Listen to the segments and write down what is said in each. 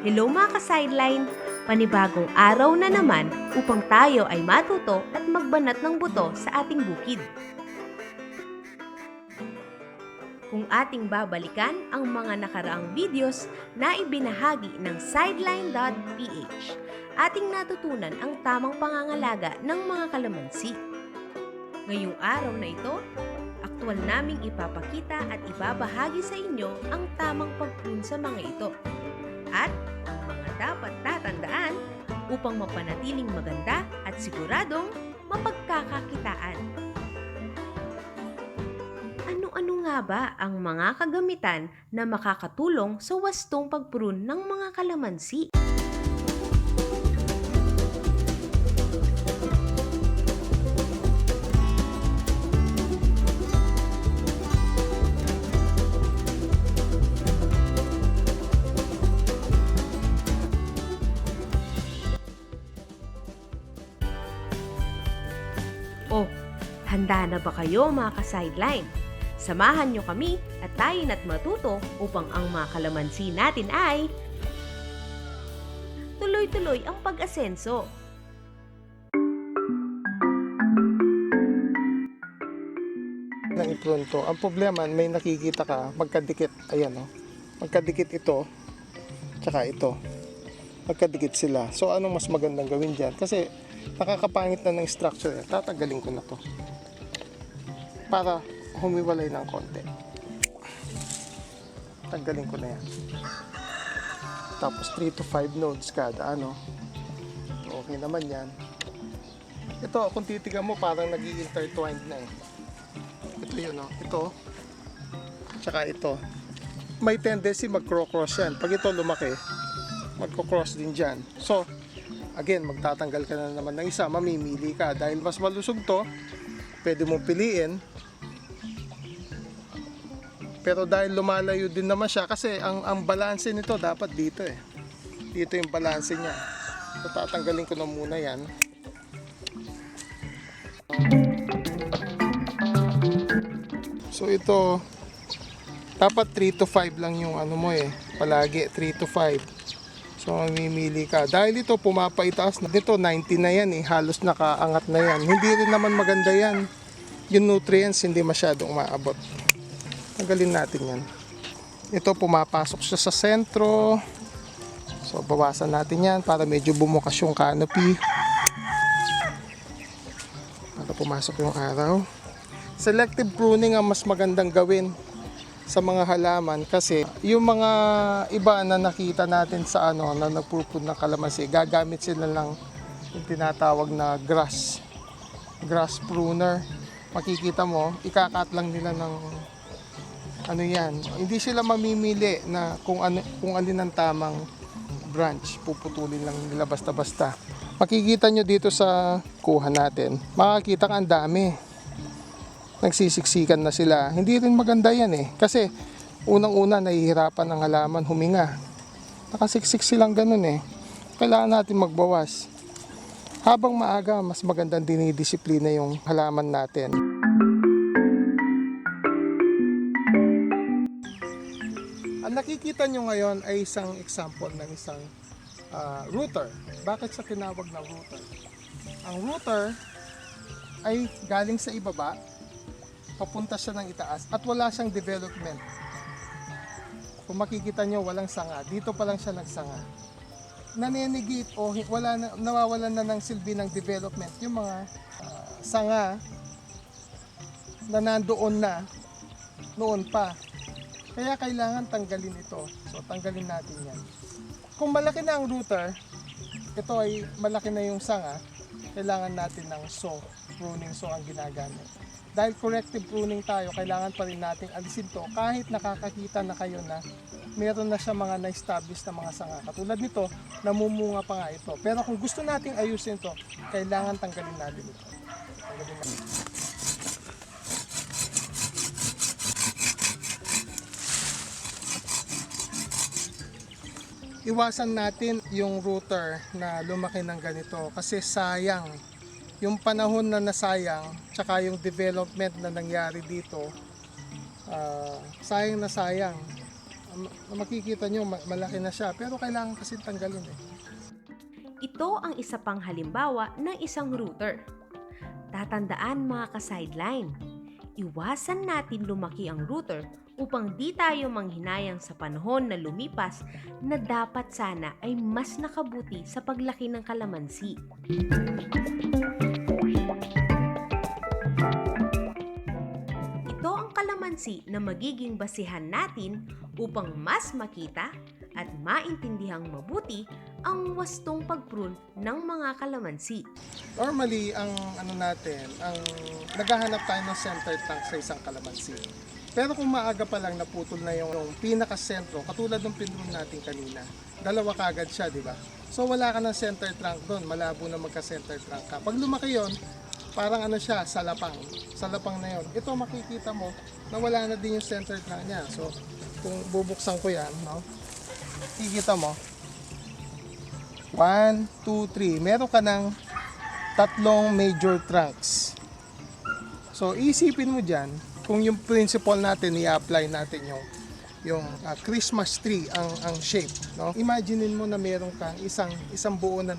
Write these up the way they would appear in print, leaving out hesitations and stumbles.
Hello mga ka-sideline! Panibagong araw na naman upang tayo ay matuto at magbanat ng buto sa ating bukid. Kung ating babalikan ang mga nakaraang videos na ibinahagi ng sideline.ph, ating natutunan ang tamang pangangalaga ng mga kalamansi. Ngayong araw na ito, aktwal naming ipapakita at ibabahagi sa inyo ang tamang pagprune sa mga ito at ang mga dapat tatandaan upang mapanatiling maganda at siguradong mapagkakakitaan. Ano-ano nga ba ang mga kagamitan na makakatulong sa wastong pagprune ng mga kalamansi? Oh, handa na ba kayo mga ka-sideline? Samahan nyo kami at tayo na't matuto upang ang mga kalamansi natin ay tuloy-tuloy ang pag-asenso. Ng i-prune to. Ang problema, may nakikita ka, magkadikit. Ayan o. Magkadikit ito, tsaka ito. Magkadikit sila. So, anong mas magandang gawin dyan? Kasi, nakakapangit na ng structure. Tatanggalin ko na to. Para humiwalay ng konti. Tanggalin ko na yan. Tapos, 3 to 5 nodes kada, ano. Okay naman yan. Ito, kung titigan mo, parang nag-i-intertwined na eh. Ito yun, no? Ito, tsaka ito. May tendency mag-cross yan. Pag ito lumaki, magko-cross din dyan. So, again, magtatanggal ka na naman ng isa, mamimili ka. Dahil mas malusog to, pwede mong piliin. Pero dahil lumalayo din naman siya, kasi ang balanse nito dapat dito eh. Dito yung balanse niya. So, tatanggalin ko na muna yan. So ito, dapat 3 to 5 lang yung ano mo eh, palagi 3 to 5. So mamimili ka. Dahil ito pumapaitaas na, dito 90 na yan eh, halos nakaangat na yan. Hindi rin naman maganda yan. Yung nutrients hindi masyadong maabot. Tanggalin natin yan. Ito pumapasok siya sa sentro. So bawasan natin yan para medyo bumukas yung canopy. Para pumasok yung araw. Selective pruning ang mas magandang gawin sa mga halaman kasi yung mga iba na nakita natin sa ano na nagpupun ng kalamansi, gagamit sila lang yung tinatawag na grass pruner. Makikita mo, ikakat lang nila ng ano yan. Hindi sila mamimili na kung alin ang tamang branch, puputulin lang nila basta-basta. Makikita nyo dito sa kuha natin, makikita ka ang dami. Nagsisiksikan na sila. Hindi rin maganda yan eh. Kasi unang-una nahihirapan ang halaman huminga. Nakasiksik silang ganun eh. Kailangan natin magbawas. Habang maaga, mas magandang dinidisiplina yung halaman natin. Ang nakikita nyo ngayon ay isang example ng isang rooter. Bakit sa tinawag na rooter? Ang rooter ay galing sa ibaba, papunta siya ng itaas at wala siyang development. Kung makikita nyo, walang sanga. Dito pa lang siya nagsanga. Naninigit o nawawalan na ng silbi ng development yung mga sanga na nandoon na noon pa. Kaya kailangan tanggalin ito. So tanggalin natin yan. Kung malaki na ang rooter, ito ay malaki na yung sanga, kailangan natin ng saw, pruning saw ang ginagamit. Dahil corrective pruning tayo, kailangan pa rin nating alisin to kahit nakakakita na kayo na meron na siya mga na-establish na mga sanga. Katulad nito, namumunga pa nga ito. Pero kung gusto nating ayusin to, kailangan tanggalin natin ito. Tanggalin natin. Iwasan natin yung rooter na lumaki ng ganito kasi sayang. Yung panahon na nasayang, tsaka yung development na nangyari dito, sayang na sayang. makikita nyo, malaki na siya. Pero kailangan kasi tanggalin eh. Ito ang isa pang halimbawa ng isang router. Tatandaan mga ka-sideline, iwasan natin lumaki ang router upang di tayo manghinayang sa panahon na lumipas na dapat sana ay mas nakabuti sa paglaki ng kalamansi. Ito ang kalamansi na magiging basihan natin upang mas makita at maintindihang mabuti ang wastong pag-prune ng mga kalamansi. Normally, ang naghahanap tayo ng center trunk sa isang kalamansi. Pero kung maaga pa lang naputol na yung pinaka-sentro, katulad ng pinrune natin kanina, dalawa kagad siya, di ba? So wala ka ng center trunk doon, malabo na magka-center trunk ka. Pag lumaki yon, parang siya, salapang. Salapang na yon. Ito makikita mo na wala na din yung center trunk niya. So kung bubuksan ko yan, no? Kikita mo, 1, 2, 3. Meron ka ng 3 major trunks. So, isipin mo dyan, kung yung principle natin, i-apply natin yung Christmas tree, ang shape. No? Imaginein mo na meron kang isang buo na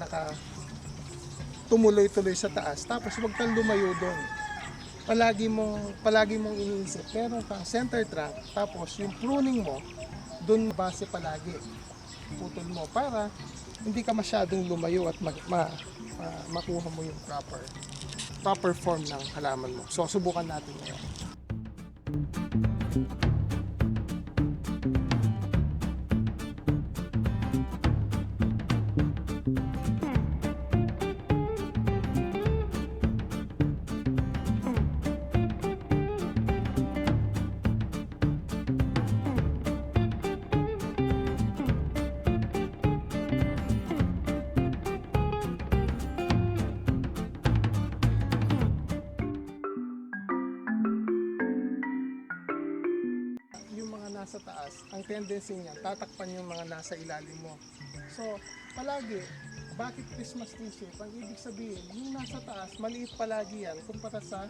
tumuloy-tuloy sa taas, tapos huwag kang lumayo doon. Palagi mong iniisip, meron kang center trunk, tapos yung pruning mo, doon base palagi. Putol mo para hindi ka masyadong lumayo at makuha mo yung proper form ng halaman mo. So, subukan natin ngayon. Nasa taas, ang tendency niya, tatakpan yung mga nasa ilalim mo. So, palagi, bakit Christmas tree shape? Ang ibig sabihin, yung nasa taas, maliit palagi yan kumpara sa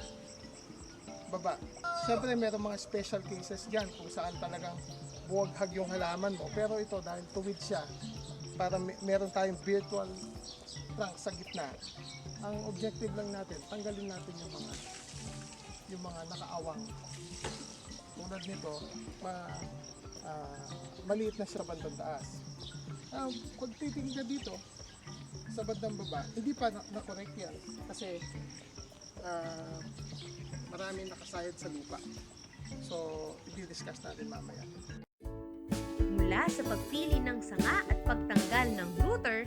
baba. Siyempre, meron mga special cases dyan kung saan talagang buwaghag yung halaman mo. Pero ito, dahil tuwid siya, para meron tayong virtual trunk sa gitna. Ang objective lang natin, tanggalin natin yung mga nakaawang. Tulad nito, maliit na siya sa bandang taas. Pag titingin ka dito, sa bandang baba, hindi pa na-correct yan. Kasi maraming nakasayad sa lupa. So, i-discuss natin mamaya. Mula sa pagpili ng sanga at pagtanggal ng router,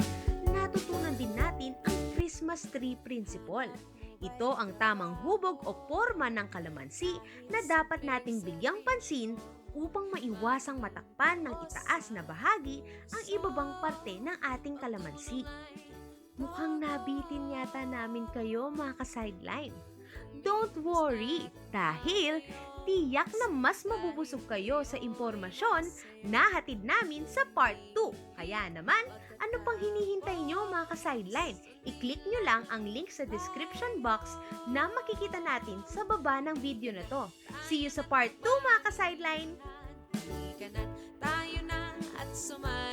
natutunan din natin ang Christmas tree principle. Ito ang tamang hubog o forma ng kalamansi na dapat nating bigyang pansin upang maiwasang matakpan ng itaas na bahagi ang ibabang parte ng ating kalamansi. Mukhang nabitin yata namin kayo mga ka-sideline. Don't worry, dahil tiyak na mas mabubusog kayo sa impormasyon na hatid namin sa part 2. Kaya naman, ano pang hinihintay nyo mga ka-sideline? I-click nyo lang ang link sa description box na makikita natin sa baba ng video na to. See you sa part 2 mga ka-sideline! Tayo na at sumali.